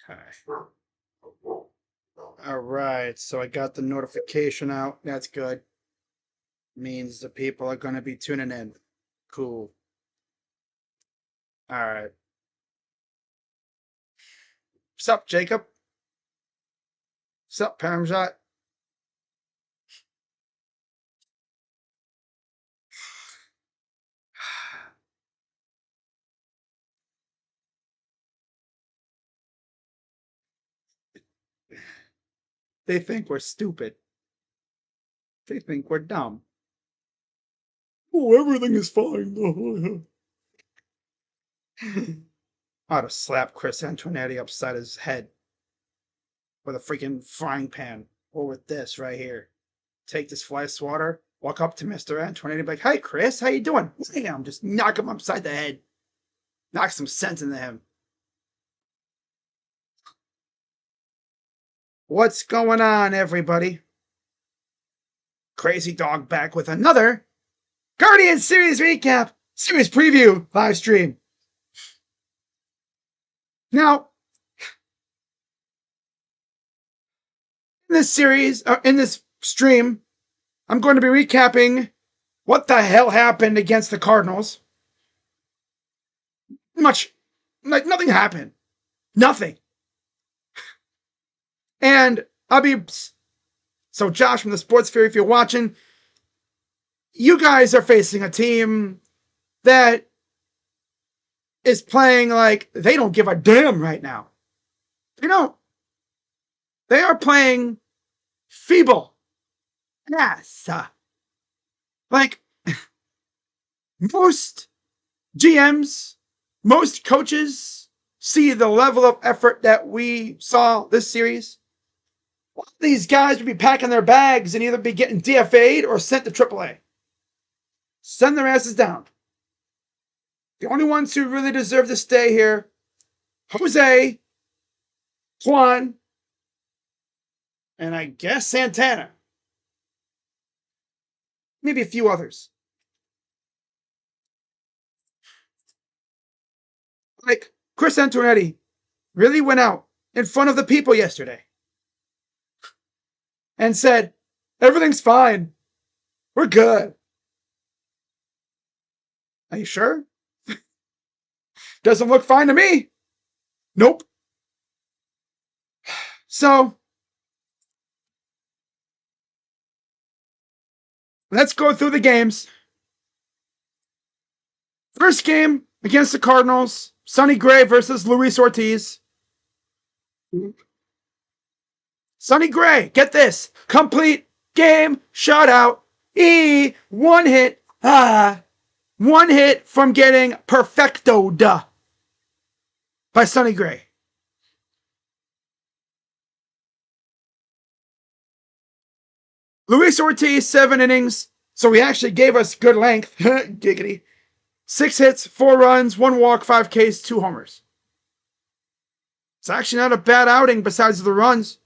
Okay. All right, so I got the notification out. That's good. Means the people are going to be tuning in. Cool. All right. What's up, Jacob? What's up, Paramjot? They think we're stupid. They think we're dumb. Oh, everything is fine. I ought to slap Chris Antonetti upside his head with a freaking frying pan, or with this right here. Take this fly swatter, walk up to Mr. Antonetti and be like, "Hey, Chris, how you doing?" Bam! Just knock him upside the head. Knock some sense into him. What's going on, everybody? Crazy Dog back with another Guardians series recap, series preview live stream. Now, in this series, in this stream, I'm going to be recapping what the hell happened against the Cardinals. Nothing happened. Nothing. And so Josh from the Sports Fury, if you're watching, you guys are facing a team that is playing like they don't give a damn right now. You know, they are playing F.E.E.B.L.E. Yes. Like, most GMs, most coaches see the level of effort that we saw this series. These guys would be packing their bags and either be getting DFA'd or sent to AAA. Send their asses down. The only ones who really deserve to stay here, Jose, Juan, and I guess Santana. Maybe a few others. Like Chris Antonetti really went out in front of the people yesterday and said, "Everything's fine. We're good." Are you sure? Doesn't look fine to me. Nope. So, let's go through the games. First game against the Cardinals, Sonny Gray versus Luis Ortiz. Sonny Gray, get this. Complete game shutout. One hit. One hit from getting perfectoed by Sonny Gray. Luis Ortiz, 7 innings. So he actually gave us good length. Giggity. 6 hits, 4 runs, 1 walk, 5 Ks, 2 homers. It's actually not a bad outing besides the runs.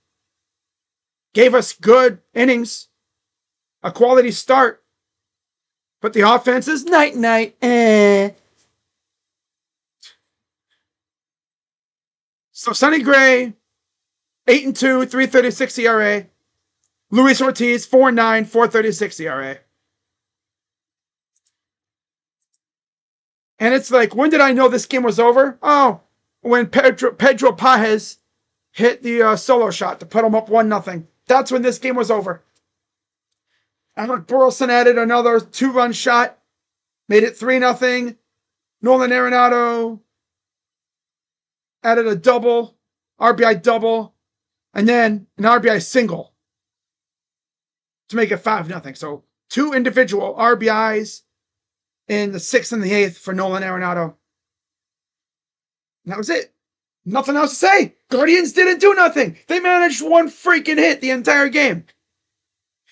Gave us good innings. A quality start. But the offense is night-night. So Sonny Gray, 8-2, 3.36 ERA. Luis Ortiz, 4.9, 4.36 ERA. And it's like, when did I know this game was over? Oh, when Pedro Pajes hit the solo shot to put him up 1-0. That's when this game was over. Alec Burleson added another 2-run shot, made it 3-0. Nolan Arenado added a double, RBI double, and then an RBI single to make it 5-0. So 2 individual RBIs in the 6th and the 8th for Nolan Arenado. And that was it. Nothing else to say. Guardians didn't do nothing. They managed 1 freaking hit the entire game.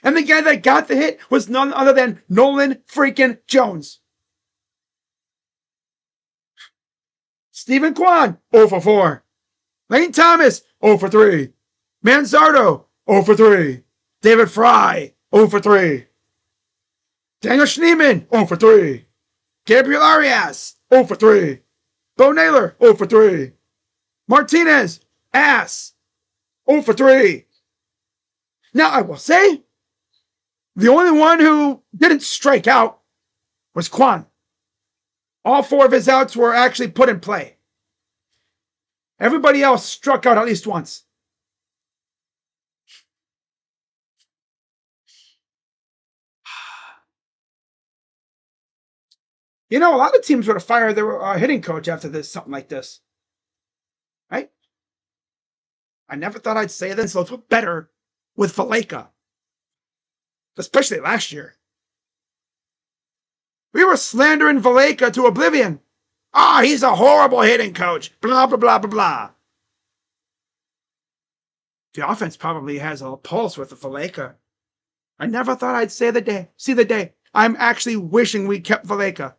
And the guy that got the hit was none other than Nolan freaking Jones. Stephen Kwan, 0 for 4. Lane Thomas, 0 for 3. Manzardo, 0 for 3. David Fry, 0 for 3. Daniel Schneemann, 0 for 3. Gabriel Arias, 0 for 3. Bo Naylor, 0 for 3. Martinez, Ass. 0 for 3. Now, I will say, the only one who didn't strike out was Kwan. All 4 of his outs were actually put in play. Everybody else struck out at least once. You know, a lot of teams would have fired their hitting coach after this, something like this. Right? I never thought I'd say this. Let's look better with Valaika. Especially last year. We were slandering Valaika to oblivion. Ah, he's a horrible hitting coach. Blah, blah, blah, blah, blah. The offense probably has a pulse with the Valaika. I never thought I'd see the day. I'm actually wishing we kept Valaika.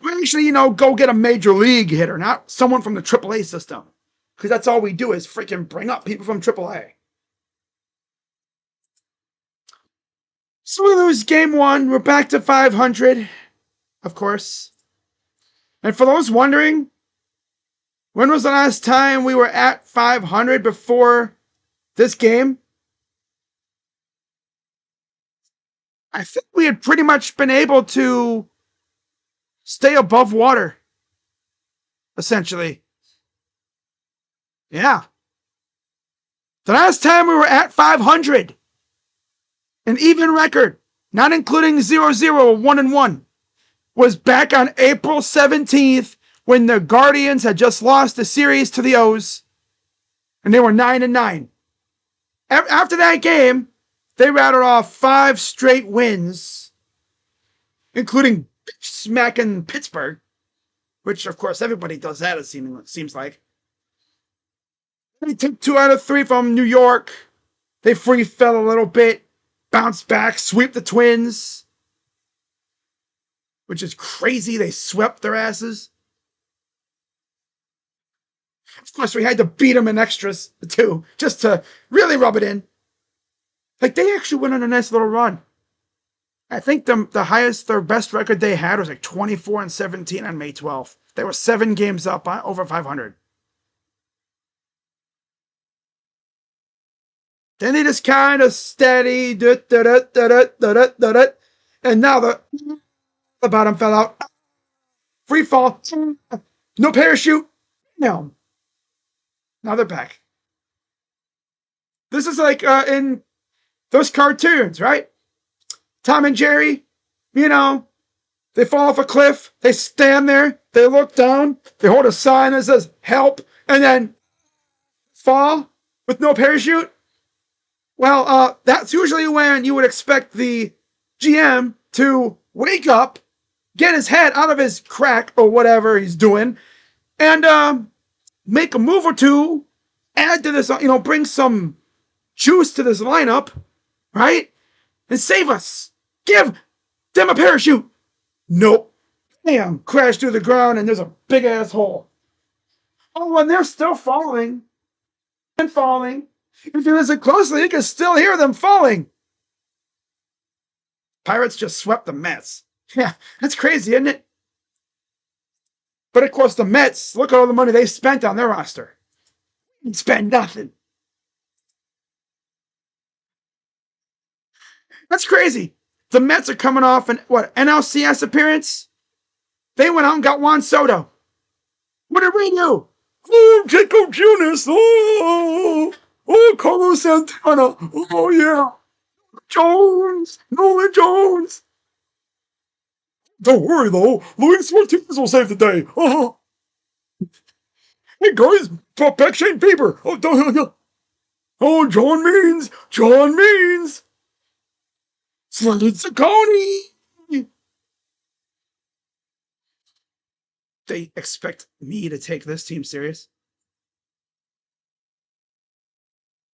We actually, go get a major league hitter, not someone from the AAA system. Because that's all we do is freaking bring up people from AAA. So we lose game 1. We're back to 500, of course. And for those wondering, when was the last time we were at 500 before this game? I think we had pretty much been able to stay above water, essentially. Yeah. The last time we were at 500, an even record, not including 0-0 or 1-1, was back on April 17th when the Guardians had just lost the series to the O's, and they were 9-9. After that game, they rattled off 5 straight wins, including smacking Pittsburgh, which, of course, everybody does that, it seems like. They took 2 out of 3 from New York. They free fell a little bit, bounced back, sweep the Twins, which is crazy. They swept their asses. Of course, we had to beat them in extras, too, just to really rub it in. Like, they actually went on a nice little run. I think the highest, their best record they had was like 24-17 on May 12th. They were 7 games up over 500. Then they just kind of steady, and now the bottom fell out. Free fall, no parachute. No. Now they're back. This is like in those cartoons, right? Tom and Jerry, they fall off a cliff, they stand there, they look down, they hold a sign that says help, and then fall with no parachute. Well, that's usually when you would expect the GM to wake up, get his head out of his crack or whatever he's doing, and make a move or two, add to this, bring some juice to this lineup, right? And save us. Give them a parachute. Nope. Damn, crash through the ground and there's a big ass hole. Oh, and they're still falling. And falling. If you listen closely, you can still hear them falling. Pirates just swept the Mets. Yeah, that's crazy, isn't it? But of course, the Mets, look at all the money they spent on their roster. They spend nothing. That's crazy. The Mets are coming off an NLCS appearance? They went out and got Juan Soto. What did we do? Oh, Jacob Junis. Oh, Carlos Santana. Oh, yeah. Nolan Jones. Don't worry, though. Luis Martinez will save the day. Oh. Hey, guys, brought back Shane Bieber. Oh, John Means. Slended Saccone. They expect me to take this team serious?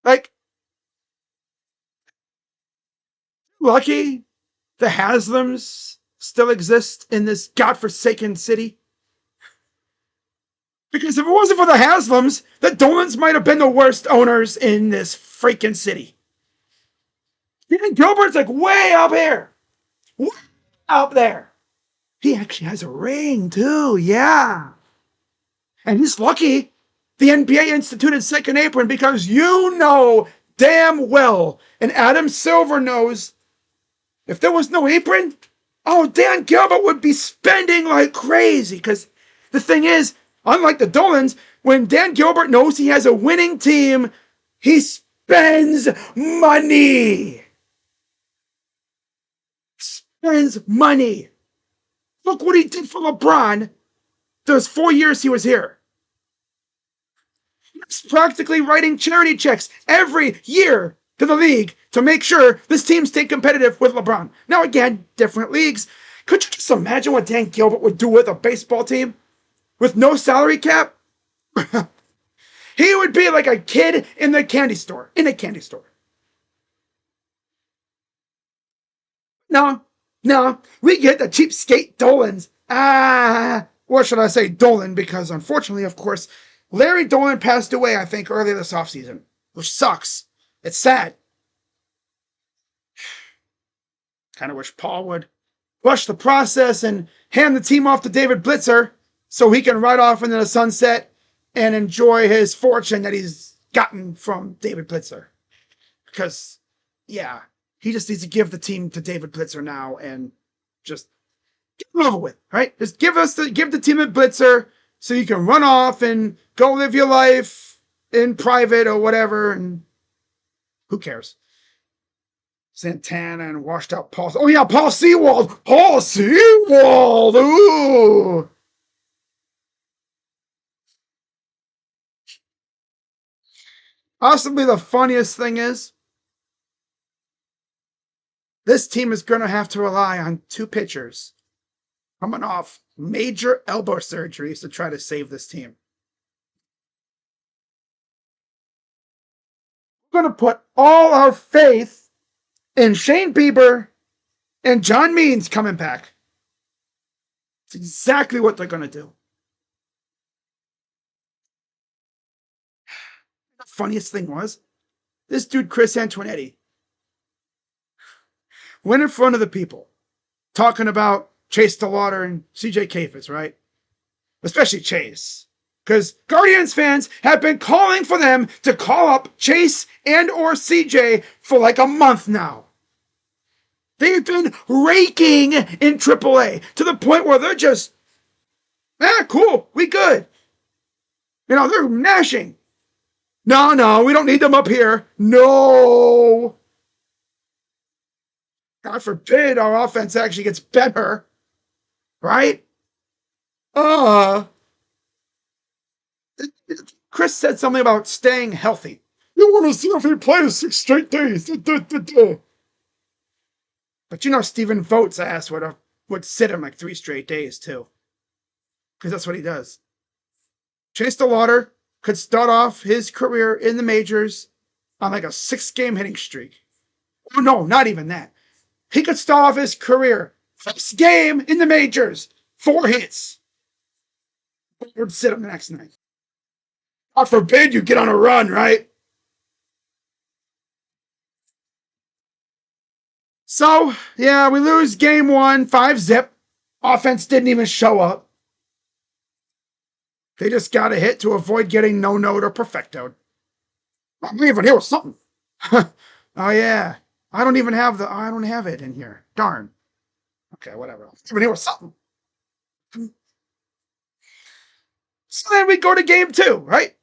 Like, lucky the Haslams still exist in this godforsaken city. Because if it wasn't for the Haslams, the Dolans might have been the worst owners in this freaking city. Dan Gilbert's like way up here. Way up there. He actually has a ring too, yeah. And he's lucky the NBA instituted second apron because you know damn well, and Adam Silver knows, if there was no apron, oh, Dan Gilbert would be spending like crazy. Because the thing is, unlike the Dolans, when Dan Gilbert knows he has a winning team, he spends money. Spends money. Look what he did for LeBron those 4 years he was here. He's practically writing charity checks every year to the league to make sure this team stayed competitive with LeBron. Now, again, different leagues. Could you just imagine what Dan Gilbert would do with a baseball team with no salary cap? He would be like a kid in the candy store. No, we get the cheapskate Dolans. What should I say, Dolan? Because unfortunately, of course, Larry Dolan passed away, I think, earlier this offseason, which sucks. It's sad. Kind of wish Paul would rush the process and hand the team off to David Blitzer so he can ride off into the sunset and enjoy his fortune that he's gotten from David Blitzer. Because, yeah, he just needs to give the team to David Blitzer now and just get it over with, right? Just give the team a Blitzer so you can run off and go live your life in private or whatever, and who cares? Santana and washed out Paul. Oh yeah, Paul Sewald. Paul Sewald. Ooh. Possibly the funniest thing is, this team is going to have to rely on two pitchers coming off major elbow surgeries to try to save this team. We're going to put all our faith in Shane Bieber and John Means coming back. It's exactly what they're going to do. The funniest thing was, this dude, Chris Antoinetti, went in front of the people talking about Chase DeLauder and CJ Kafis, right? Especially Chase. Because Guardians fans have been calling for them to call up Chase and or CJ for like a month now. They've been raking in AAA to the point where they're just, cool, we good. You know, they're gnashing. No, we don't need them up here. No. God forbid our offense actually gets better. Right? Chris said something about staying healthy. You want to see if he plays 6 straight days. But you know Stephen Vogt's ass would sit him like 3 straight days too. Because that's what he does. Chase DeLauder could start off his career in the majors on like a 6-game hitting streak. Oh no, not even that. He could start off his career first game in the majors, 4 hits. Would sit him the next night. God forbid you get on a run, right? So, yeah, we lose game 1, 5-zip. Offense didn't even show up. They just got a hit to avoid getting no-note or perfectoed. I'm leaving here with something. Oh, yeah. I don't have it in here. Darn. Okay, whatever. I'm leaving here with something. So then we go to game 2, right?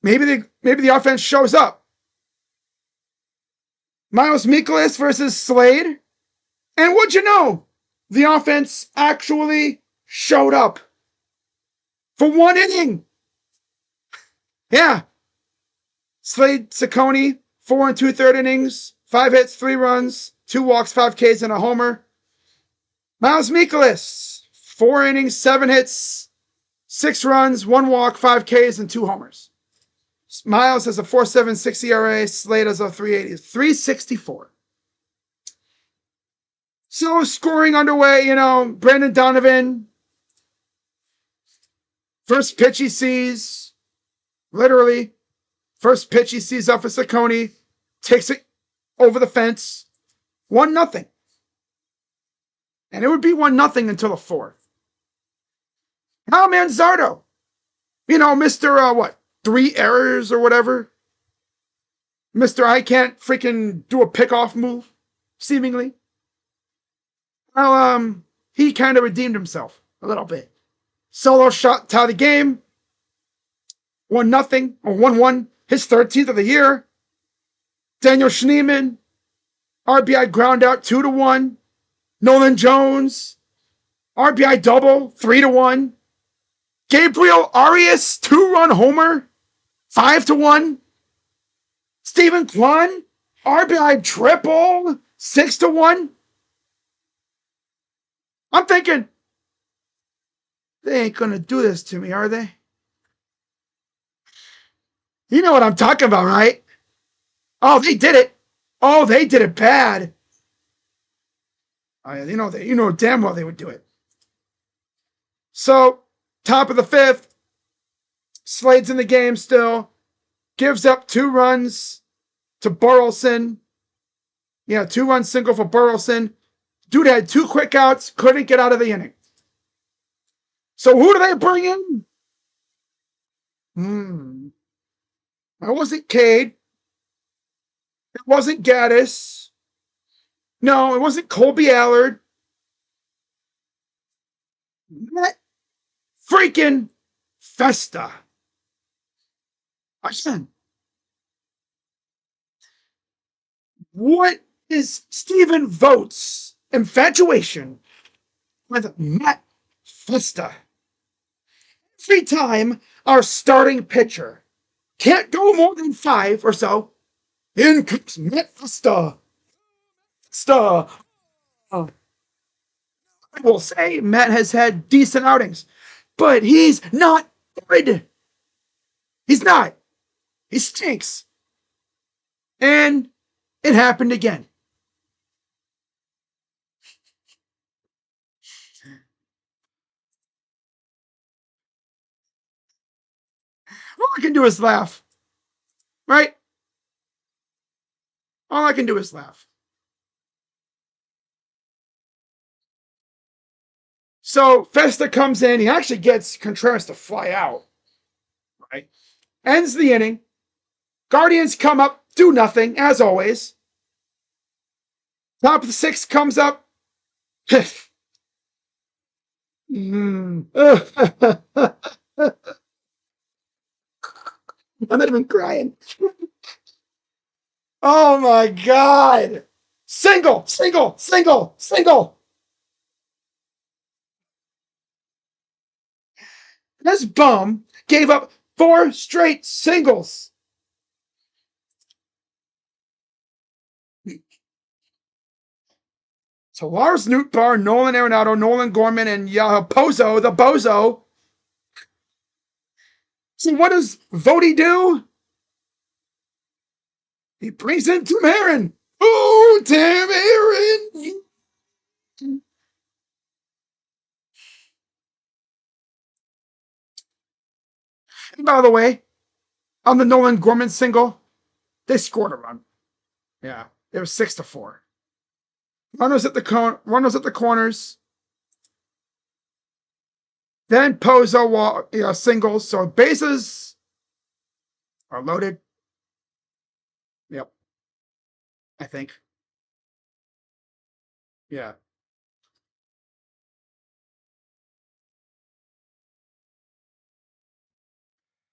Maybe the offense shows up. Miles Mikolas versus Slade. And what'd you know? The offense actually showed up. For 1 inning. Yeah. Slade Ciccone, 4 2/3 innings, 5 hits, 3 runs, 2 walks, 5 Ks, and a homer. Miles Mikolas, 4 innings, 7 hits, 6 runs, 1 walk, 5 Ks, and 2 homers. Miles has a 4.76 ERA. Slade has a 3.64. So scoring underway, you know, Brandon Donovan. First pitch he sees, literally, first pitch he sees off of Ciccone, takes it over the fence, 1-0. And it would be 1-0 until the 4th. Now Manzardo, you know, Mr. 3 errors or whatever. Mr. I can't freaking do a pickoff move, seemingly. Well, he kind of redeemed himself a little bit. Solo shot, tie the game. 1-0 or 1-1. His 13th of the year. Daniel Schneemann, RBI ground out 2-1. Nolan Jones, RBI double 3-1. Gabriel Arias 2-run homer 5-1. Stephen Kwan, RBI triple 6-1. I'm thinking, they ain't gonna do this to me, are they? You know what I'm talking about, right? Oh, they did it. Oh, they did it bad. You know damn well they would do it. So, top of the 5th, Slade's in the game still. Gives up 2 runs to Burleson. 2-run single for Burleson. Dude had 2 quick outs, couldn't get out of the inning. So who do they bring in? It wasn't Cade. It wasn't Gaddis. No, it wasn't Colby Allard. Matt freaking Festa. Again, what is Stephen Vogt's infatuation with Matt Festa? Every time our starting pitcher can't go more than 5 or so, in comes Matt Festa. I will say Matt has had decent outings, but he's not good. He's not. He stinks. And it happened again. All I can do is laugh. Right? All I can do is laugh. So Festa comes in. He actually gets Contreras to fly out. Right? Ends the inning. Guardians come up, do nothing, as always. Top of the 6th comes up. I'm not even crying. Oh my God. Single. This bum gave up 4 straight singles. So Lars Nootbaar, Nolan Arenado, Nolan Gorman, and Pozo, the bozo. So what does Voti do? He brings in Tim Aaron. Oh, Tim Aaron. And by the way, on the Nolan Gorman single, they scored a run. Yeah, it was 6-4. Runners at the corners. Then Pozo singles. So bases are loaded. Yep. I think. Yeah.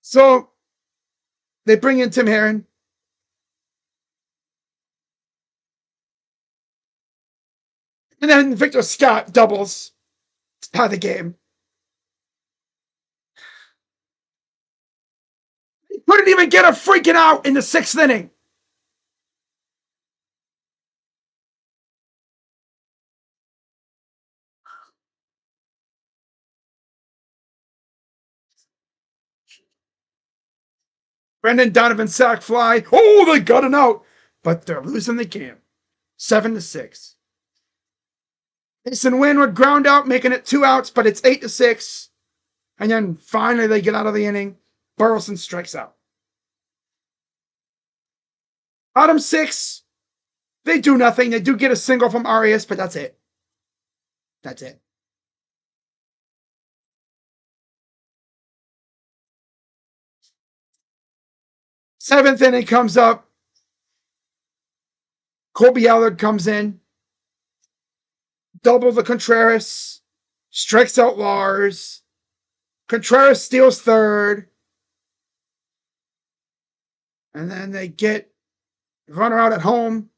So they bring in Tim Aaron. And then Victor Scott doubles to tie the game. He couldn't even get a freaking out in the 6th inning. Brendan Donovan sack fly. Oh, they got an out. But they're losing the game. 7-6. Mason Winwood ground out, making it 2 outs, but it's 8-6. And then finally they get out of the inning. Burleson strikes out. Bottom 6, they do nothing. They do get a single from Arias, but that's it. That's it. 7th inning comes up. Colby Allard comes in. Double the Contreras. Strikes out Lars. Contreras steals third. And then they get runner out at home.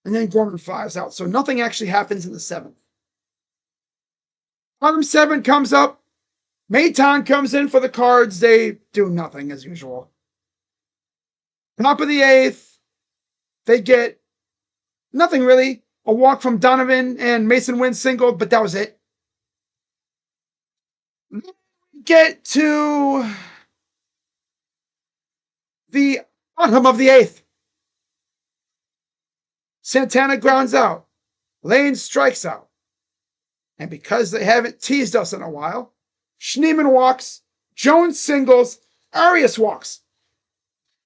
And then Gorman flies out. So nothing actually happens in the 7th. Bottom 7 comes up. Maton comes in for the Cards. They do nothing as usual. Top of the 8th, they get nothing really. A walk from Donovan and Mason Wynn singled, but that was it. Get to the bottom of the 8th. Santana grounds out. Lane strikes out. And because they haven't teased us in a while, Schneemann walks, Jones singles, Arias walks.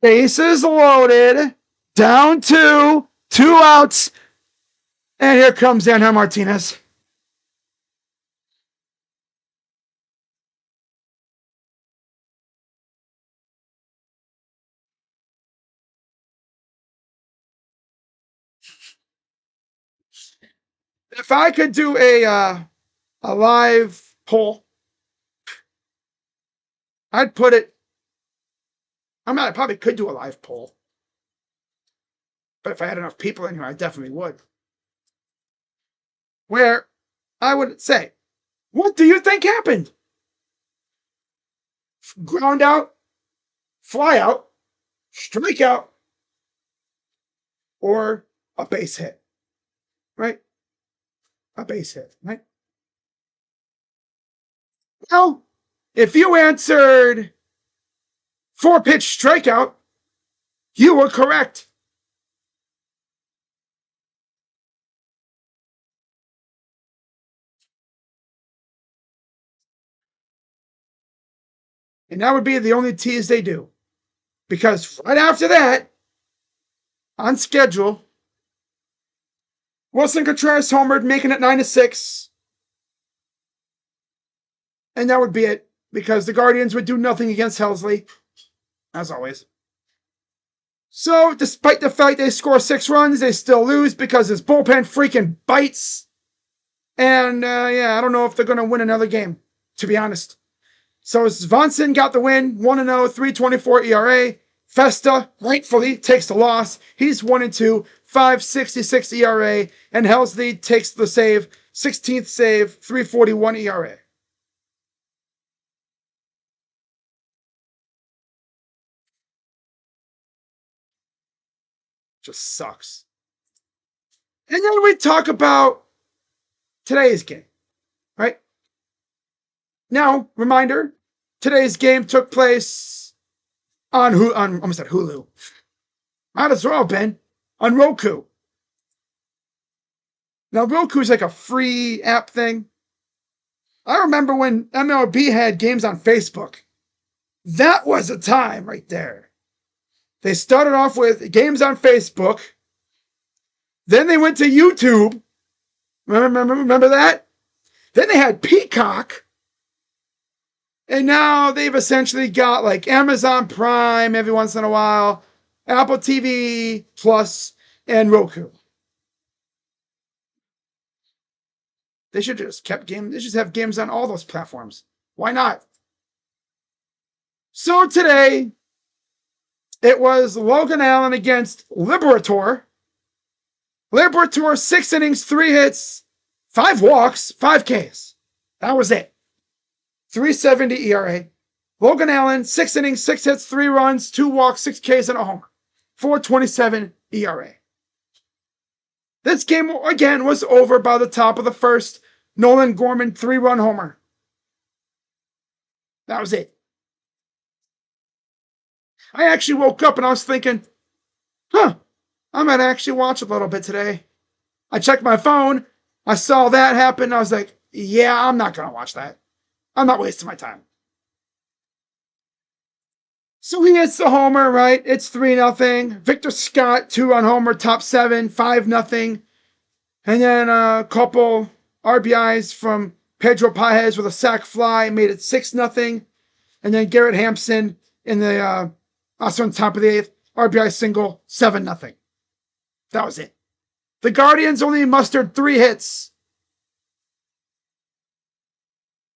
Bases loaded, down 2, 2 outs, and here comes Angel Martinez. If I could do a live poll, I'd put it. I probably could do a live poll, but if I had enough people in here, I definitely would. Where I would say, what do you think happened? Ground out, fly out, strike out, or a base hit, right? A base hit, right? Well, if you answered 4-pitch strikeout, you were correct. And that would be the only tease they do. Because right after that, on schedule, Wilson Contreras homered, making it 9-6. And that would be it. Because the Guardians would do nothing against Helsley, as always. So, despite the fact they score 6 runs, they still lose because his bullpen freaking bites. And, I don't know if they're going to win another game, to be honest. So, Svensson got the win, 1-0, 3.24 ERA. Festa, rightfully, takes the loss. He's 1-2, 5.66 ERA. And Helsley takes the save, 16th save, 3.41 ERA. Just sucks. And then we talk about today's game, right? Now, reminder, today's game took place on almost at Hulu. Might as well have been on Roku. Now, Roku is like a free app thing. I remember when MLB had games on Facebook. That was a time right there. They started off with games on Facebook. Then they went to YouTube. Remember that? Then they had Peacock. And now they've essentially got like Amazon Prime every once in a while, Apple TV Plus, and Roku. They should just kept games. They should have games on all those platforms. Why not? So today, it was Logan Allen against Liberator. Liberator, 6 innings, 3 hits, 5 walks, 5 Ks. That was it. 3.70 ERA. Logan Allen, 6 innings, 6 hits, 3 runs, 2 walks, 6 Ks, and a homer. 4.27 ERA. This game, again, was over by the top of the first. Nolan Gorman, 3-run homer. That was it. I actually woke up and I was thinking, I might actually watch a little bit today. I checked my phone. I saw that happen. I was like, yeah, I'm not going to watch that. I'm not wasting my time. So he hits the homer, right? It's 3-0. Victor Scott, 2-run homer, top 7, 5-0. And then a couple RBIs from Pedro Paez with a sac fly made it 6-0. And then Garrett Hampson in the Also on top of the 8th, RBI single, 7-0. That was it. The Guardians only mustered 3 hits.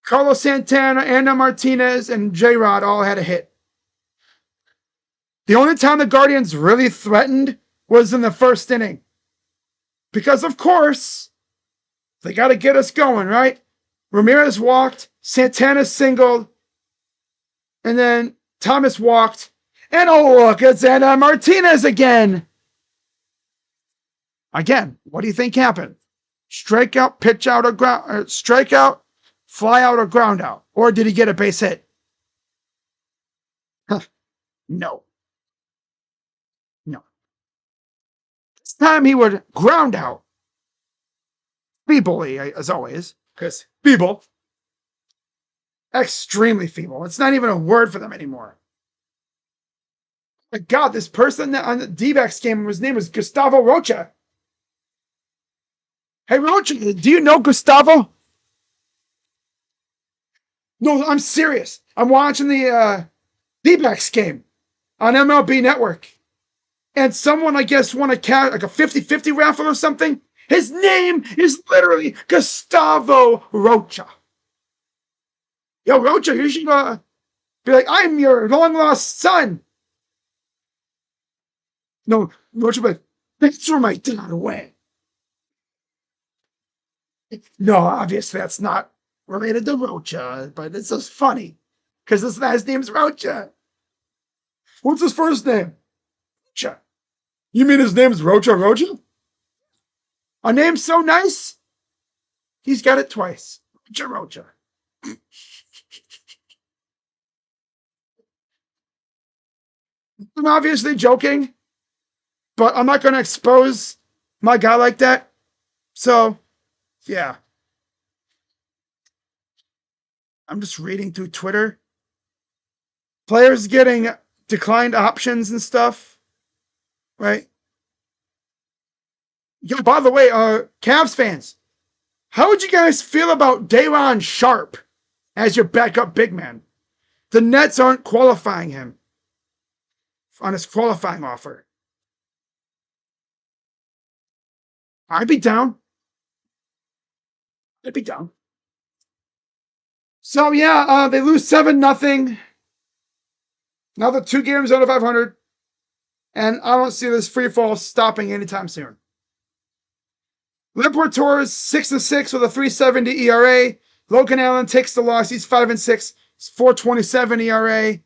Carlos Santana, Anna Martinez, and J-Rod all had a hit. The only time the Guardians really threatened was in the first inning. Because, of course, they got to get us going, right? Ramirez walked, Santana singled, and then Thomas walked. And oh, look, it's Anna Martinez again. Again, what do you think happened? Strikeout, pitch out, or ground, strikeout, fly out, or ground out? Or did he get a base hit? No. No. This time he would ground out. Feebly, as always, because feeble. Extremely feeble. It's not even a word for them anymore. My God, this person on the D-backs game, his name was Gustavo Rocha. Hey, Rocha, do you know Gustavo? No, I'm serious. I'm watching the D-backs game on MLB Network. And someone, I guess, won like a 50-50 raffle or something. His name is literally Gustavo Rocha. Yo, Rocha, you should be like, I'm your long-lost son. No, Rocha, but that's where my dad went. No, obviously that's not related to Rocha, but it's just funny because his last name's Rocha. What's his first name? Rocha. You mean his name's Rocha Rocha? A name so nice, he's got it twice. Rocha Rocha. I'm obviously joking, but I'm not going to expose my guy like that. So, yeah. I'm just reading through Twitter. Players getting declined options and stuff, right? Yo, by the way, Cavs fans, how would you guys feel about Day'Ron Sharp as your backup big man? The Nets aren't qualifying him on his qualifying offer. I'd be down. I'd be down. So yeah, they lose 7-0. Now they're 2 games out of 500, and I don't see this free fall stopping anytime soon. Liberators 6-6 with a 3.70 ERA. Logan Allen takes the loss. He's 5-6. It's 4.27 ERA.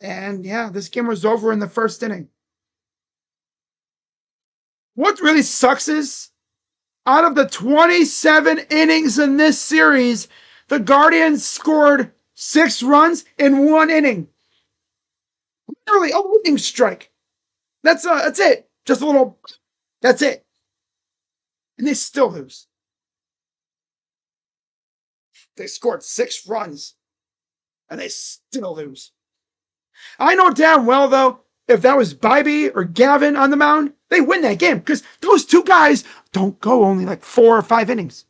And yeah, this game was over in the first inning. What really sucks is, out of the 27 innings in this series, the Guardians scored 6 runs in 1 inning. Literally a lightning strike. That's it. Just a little. That's it. And they still lose. They scored 6 runs, and they still lose. I know damn well, though, if that was Bybee or Gavin on the mound, they win that game because those 2 guys don't go only like 4 or 5 innings.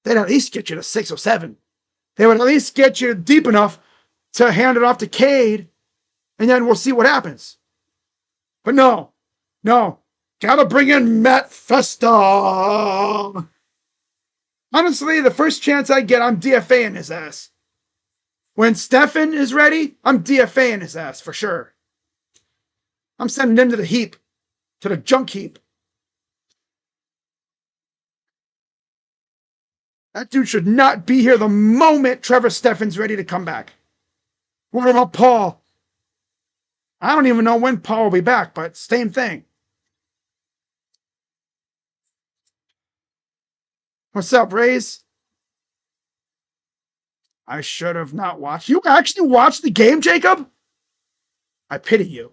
They'd at least get you to 6 or 7. They would at least get you deep enough to hand it off to Cade, and then we'll see what happens. But no. Gotta bring in Matt Festa. Honestly, the first chance I get, I'm DFAing his ass. When Stefan is ready, I'm DFAing his ass for sure. I'm sending him to the heap, to the junk heap. That dude should not be here the moment Trevor Stefan's ready to come back. What about Paul? I don't even know when Paul will be back, but same thing. What's up, Rays? I should have not watched. You actually watched the game, Jacob? I pity you.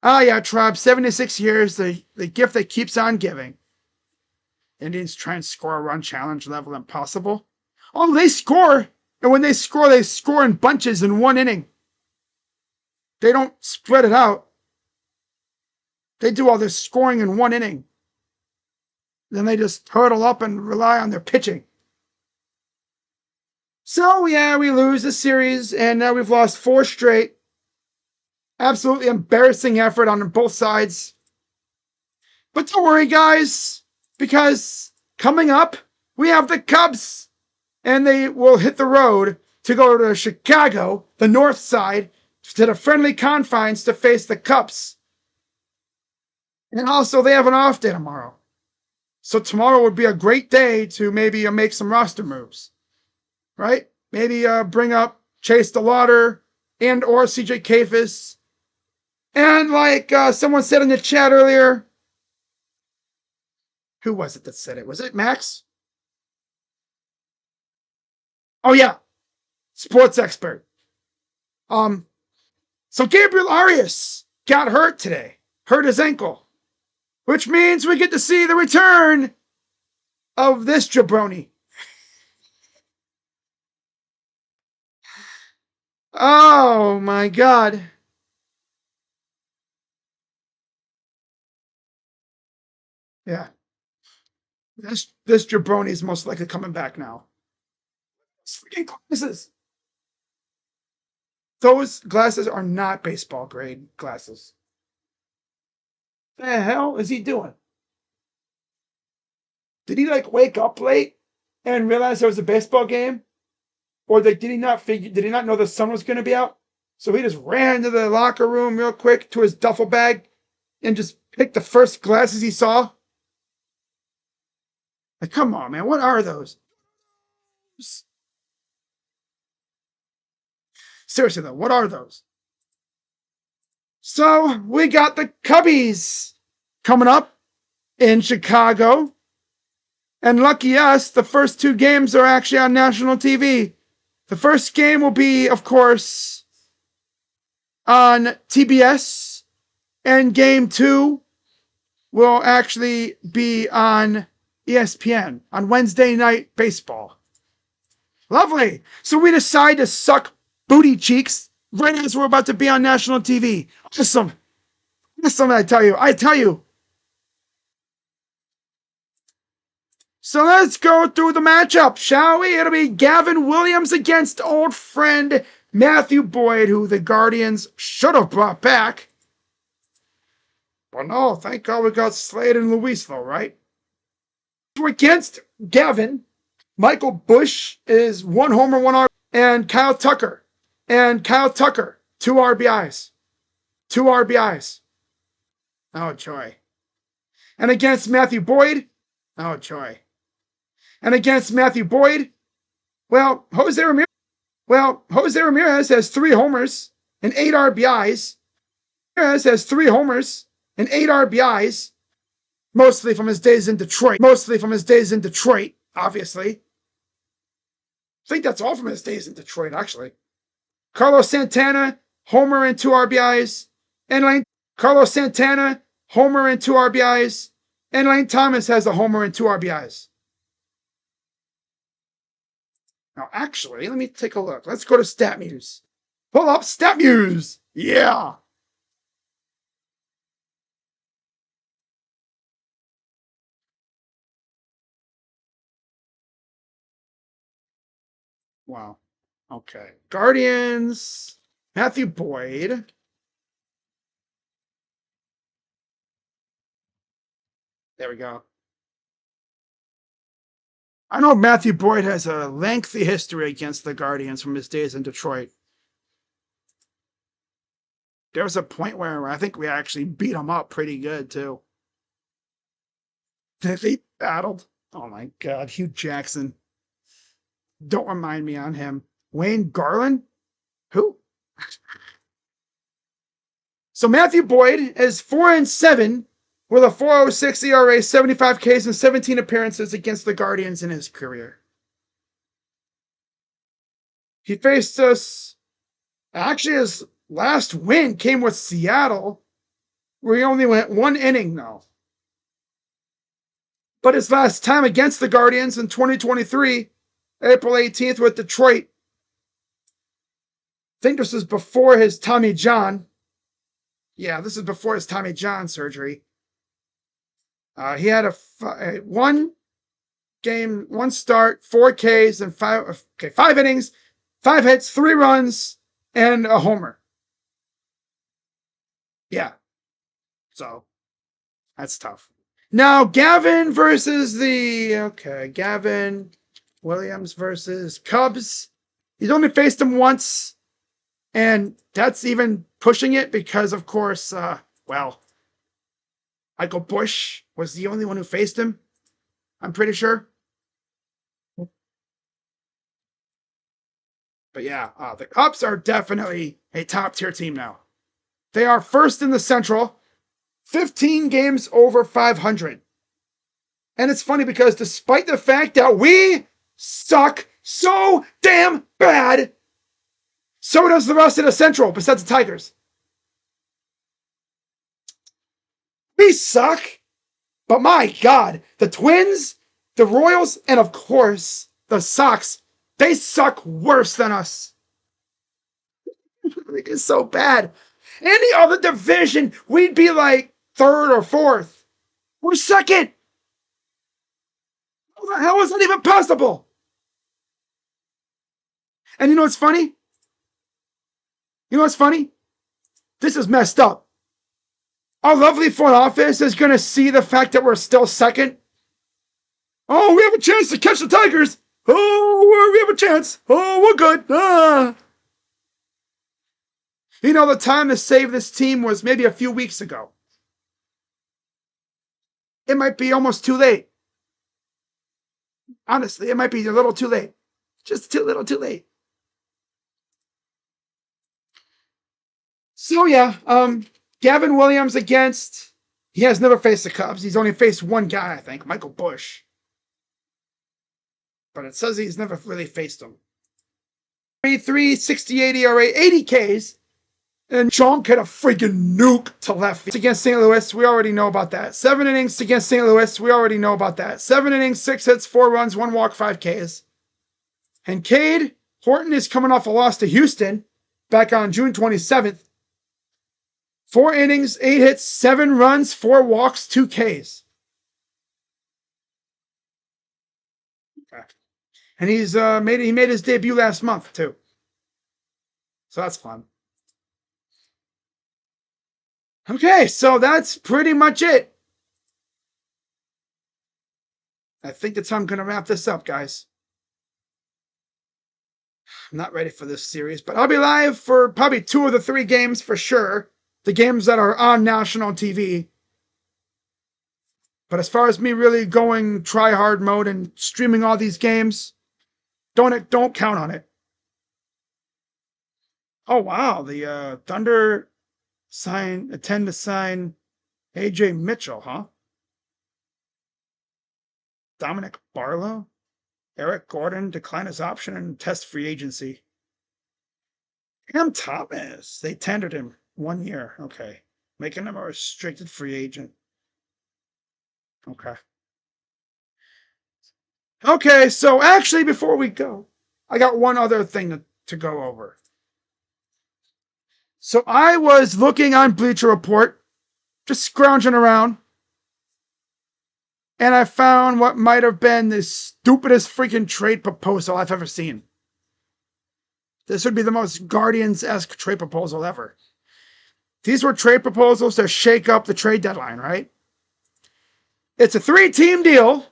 Oh, yeah, Tribe, 76 years, the gift that keeps on giving. Indians try and score a run challenge level impossible. Oh, they score. And when they score in bunches in 1 inning. They don't spread it out. They do all this scoring in 1 inning. Then they just hurdle up and rely on their pitching. So, yeah, we lose the series, and now we've lost 4 straight. Absolutely embarrassing effort on both sides. But don't worry, guys, because coming up, we have the Cubs, and they will hit the road to go to Chicago, the north side, to the friendly confines to face the Cubs. And also, they have an off day tomorrow. So tomorrow would be a great day to maybe make some roster moves, right? Maybe bring up Chase DeLauder and or CJ Kafis. And like someone said in the chat earlier, who was it that said it? Was it Max? Oh yeah, sports expert. So Gabriel Arias got hurt today, hurt his ankle, which means we get to see the return of this jabroni. Oh my God. Yeah. This jabroni is most likely coming back now. Freaking glasses. Those glasses are not baseball grade glasses. The hell is he doing? Did he like wake up late and realize there was a baseball game? Or did he not know the sun was going to be out? So he just ran to the locker room real quick to his duffel bag and just picked the first glasses he saw. Like, come on, man, what are those? Seriously though, what are those? So we got the Cubbies coming up in Chicago. And lucky us, the first 2 games are actually on national TV. The first game will be, of course, on TBS, and game 2 will actually be on ESPN on Wednesday Night Baseball. Lovely. So we decide to suck booty cheeks right as we're about to be on national TV. Awesome. Awesome, I tell you. So let's go through the matchup, shall we? It'll be Gavin Williams against old friend Matthew Boyd, who the Guardians should have brought back. Well, no, thank God we got Slade and Luis, though, right? Against Gavin, Michael Busch is 1 homer, 1 RBI, and Kyle Tucker, 2 RBIs. 2 RBIs. Oh, joy. And against Matthew Boyd, oh, joy. And against Matthew Boyd, well, Jose Ramirez has 3 homers and 8 RBIs. Mostly from his days in Detroit, obviously. I think that's all from his days in Detroit, actually. Carlos Santana, homer and 2 RBIs. And Lane Thomas has a homer and 2 RBIs. Now, actually, let me take a look. Let's go to StatMuse. Pull up StatMuse. Yeah. Wow. Okay. Guardians. Matthew Boyd. There we go. I know Matthew Boyd has a lengthy history against the Guardians from his days in Detroit. There was a point where I think we actually beat him up pretty good, too. They battled. Oh my God, Hugh Jackson. Don't remind me on him. Wayne Garland? Who? So Matthew Boyd is 4-7 with a 4.06 ERA, 75 Ks, and 17 appearances against the Guardians in his career. He faced us. Actually, his last win came with Seattle, where he only went 1 inning, though. But his last time against the Guardians in 2023, April 18th with Detroit. I think this is before his Tommy John. Yeah, this is before his Tommy John surgery. He had a 1 game, 1 start, 4 Ks, and 5 innings, 5 hits, 3 runs, and a homer. Yeah. So that's tough. Now, Gavin Williams versus Cubs. He's only faced him once, and that's even pushing it because, of course, Michael Busch was the only one who faced him, I'm pretty sure. But yeah, the Cubs are definitely a top-tier team now. They are first in the Central, 15 games over 500. And it's funny because despite the fact that we suck so damn bad, so does the rest of the Central, besides the Tigers. We suck, but my God, the Twins, the Royals, and of course, the Sox, they suck worse than us. It's so bad. Any other division, we'd be like 3rd or 4th. We're 2nd. How the hell is that even possible? And you know what's funny? This is messed up. Our lovely front office is going to see the fact that we're still 2nd. Oh, we have a chance to catch the Tigers. Oh, we have a chance. Oh, we're good. You know, the time to save this team was maybe a few weeks ago. It might be almost too late. Honestly, it might be a little too late. Just a little too late. So yeah, Gavin Williams he has never faced the Cubs. He's only faced one guy, I think, Michael Busch. But it says he's never really faced him. 3.68 ERA, 80 Ks. And Chonk hit a freaking nuke to left field. Against St. Louis, we already know about that. 7 innings against St. Louis, we already know about that. 7 innings, 6 hits, 4 runs, 1 walk, 5 Ks. And Cade Horton is coming off a loss to Houston back on June 27th. 4 innings, 8 hits, 7 runs, 4 walks, 2 Ks. Okay. And he made his debut last month too. So that's fun. Okay, so that's pretty much it. I think that's how I'm going to wrap this up, guys. I'm not ready for this series, but I'll be live for probably 2 of the 3 games for sure. The games that are on national TV. But as far as me really going try-hard mode and streaming all these games, don't count on it. Oh, wow. The Thunder intend to sign A.J. Mitchell, huh? Dominic Barlow? Eric Gordon declined his option and test free agency. Cam Thomas. They tendered him 1 year. Okay. Making him a restricted free agent. Okay. Okay, so actually, before we go, I got one other thing to go over. So I was looking on Bleacher Report, just scrounging around, and I found what might have been the stupidest freaking trade proposal I've ever seen. This would be the most Guardians-esque trade proposal ever. These were trade proposals to shake up the trade deadline, right? It's a 3-team deal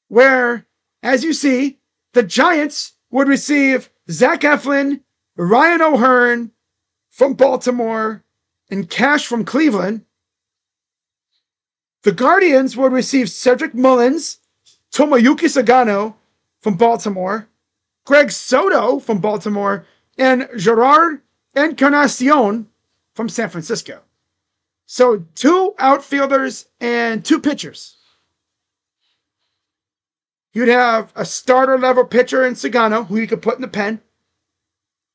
where, as you see, the Giants would receive Zach Eflin, Ryan O'Hearn from Baltimore, and cash from Cleveland. The Guardians would receive Cedric Mullins, Tomoyuki Sagano from Baltimore, Greg Soto from Baltimore, and Gerard Encarnacion from San Francisco. So 2 outfielders and 2 pitchers. You'd have a starter-level pitcher in Sagano, who you could put in the pen.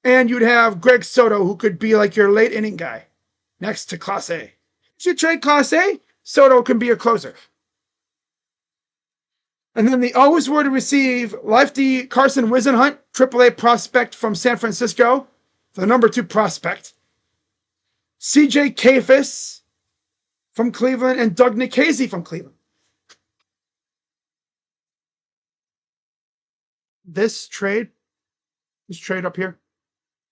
And you'd have Greg Soto, who could be like your late inning guy next to Class A. If you trade Class A, Soto can be your closer. And then the O's were to receive lefty Carson Wisenhunt, AAA prospect from San Francisco, the number 2 prospect. CJ Kafis from Cleveland and Doug Nikhazy from Cleveland. this trade up here,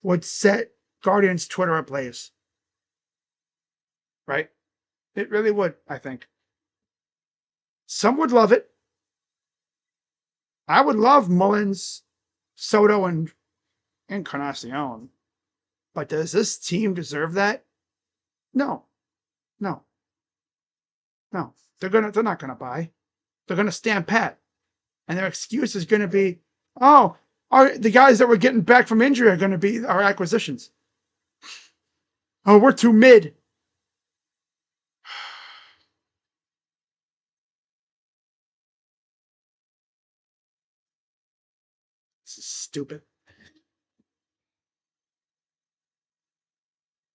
would set Guardians Twitter ablaze. Right? It really would, I think. Some would love it. I would love Mullins, Soto, and Encarnacion. But does this team deserve that? No. No. No. They're not gonna buy. They're gonna stand pat. And their excuse is gonna be, oh, the guys that we're getting back from injury are gonna be our acquisitions. Oh, we're too mid. This is stupid.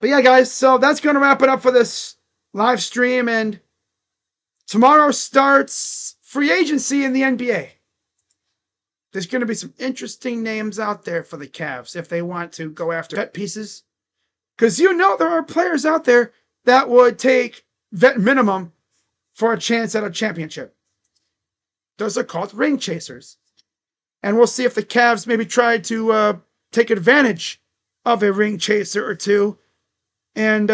But yeah, guys, so that's going to wrap it up for this live stream. And tomorrow starts free agency in the NBA. There's going to be some interesting names out there for the Cavs if they want to go after vet pieces. Because there are players out there that would take vet minimum for a chance at a championship. Those are called ring chasers. And we'll see if the Cavs maybe try to take advantage of a ring chaser or two and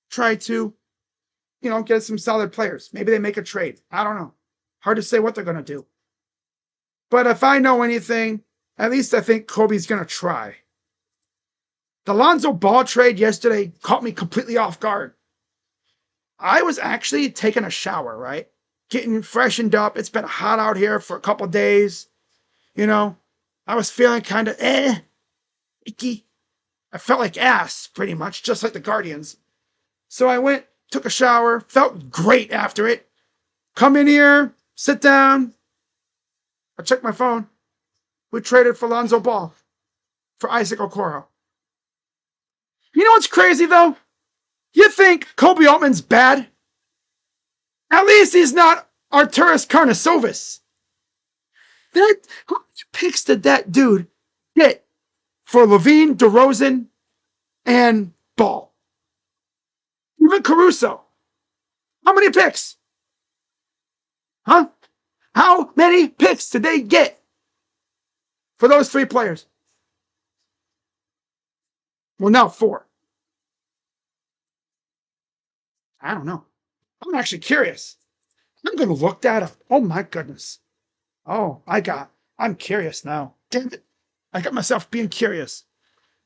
try to, get some solid players. Maybe they make a trade. I don't know. Hard to say what they're going to do. But if I know anything, at least I think Kobe's going to try. The Lonzo Ball trade yesterday caught me completely off guard. I was actually taking a shower, right? Getting freshened up. It's been hot out here for a couple days. I was feeling kind of icky. I felt like ass, pretty much, just like the Guardians. So I went, took a shower, felt great after it. Come in here, sit down. I checked my phone. We traded for Lonzo Ball for Isaac Okoro. You know what's crazy, though? You think Kobe Altman's bad? At least he's not Arturas Karnisovas. How many picks did that dude get for Levine, DeRozan, and Ball? Even Caruso. How many picks? Huh? How many picks did they get for those three players? Well, now 4. I don't know. I'm actually curious. I'm going to look that up. Oh, my goodness. Oh, I'm curious now. Damn it. I got myself being curious.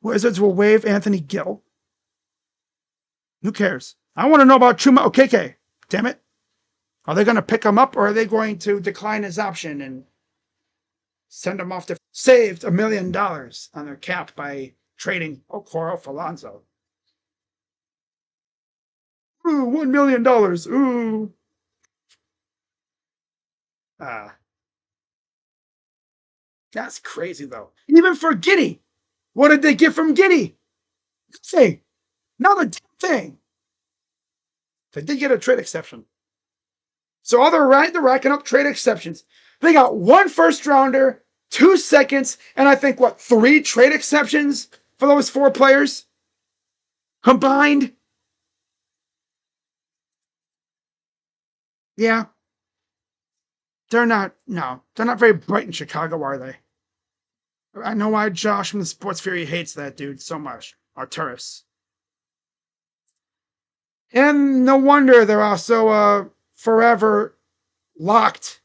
Wizards will waive Anthony Gill. Who cares? I want to know about Chuma Okeke. Damn it. Are they going to pick him up or are they going to decline his option and send him off to saved $1 million on their cap by trading Okoro for Lonzo? Ooh, $1 million. Ooh. That's crazy, though. Even for Giddey. What did they get from Giddey? Nothing. Not a damn thing. They did get a trade exception. So they're racking up trade exceptions. They got 1 first rounder, 2 seconds, and I think, 3 trade exceptions for those 4 players combined? Yeah. They're not very bright in Chicago, are they? I know why Josh from the Sports Fury hates that dude so much. Arturas. And no wonder they're also forever locked.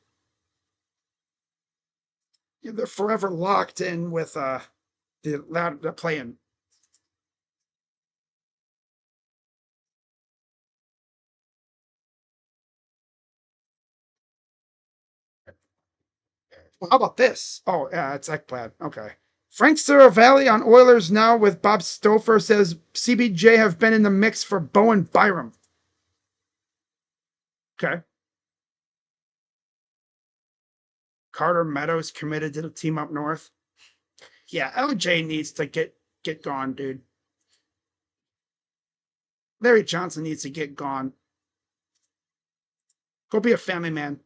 They're forever locked in with the play-in. Well, how about this? Oh, yeah, it's Ekblad. Okay. Frank Saravalli on Oilers Now with Bob Stouffer says CBJ have been in the mix for Bowen Byram. Okay. Carter Meadows committed to the team up north. Yeah, LJ needs to get gone, dude. Larry Johnson needs to get gone. Go be a family man.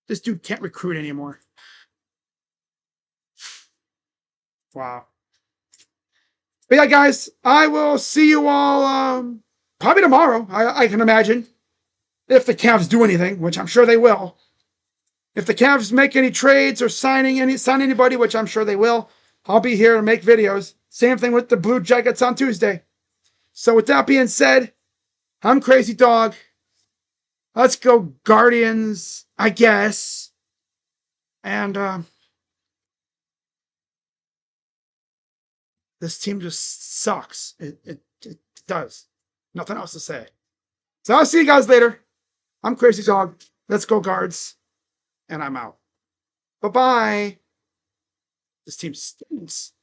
This dude can't recruit anymore. Wow. But yeah, guys, I will see you all probably tomorrow, I can imagine. If the Cavs do anything, which I'm sure they will. If the Cavs make any trades or sign anybody, which I'm sure they will, I'll be here to make videos. Same thing with the Blue Jackets on Tuesday. So with that being said, I'm Crazy Dog. Let's go Guardians, I guess. And this team just sucks. It does. Nothing else to say. So I'll see you guys later. I'm Crazy Dog. Let's go Guards. And I'm out. Bye-bye. This team stinks.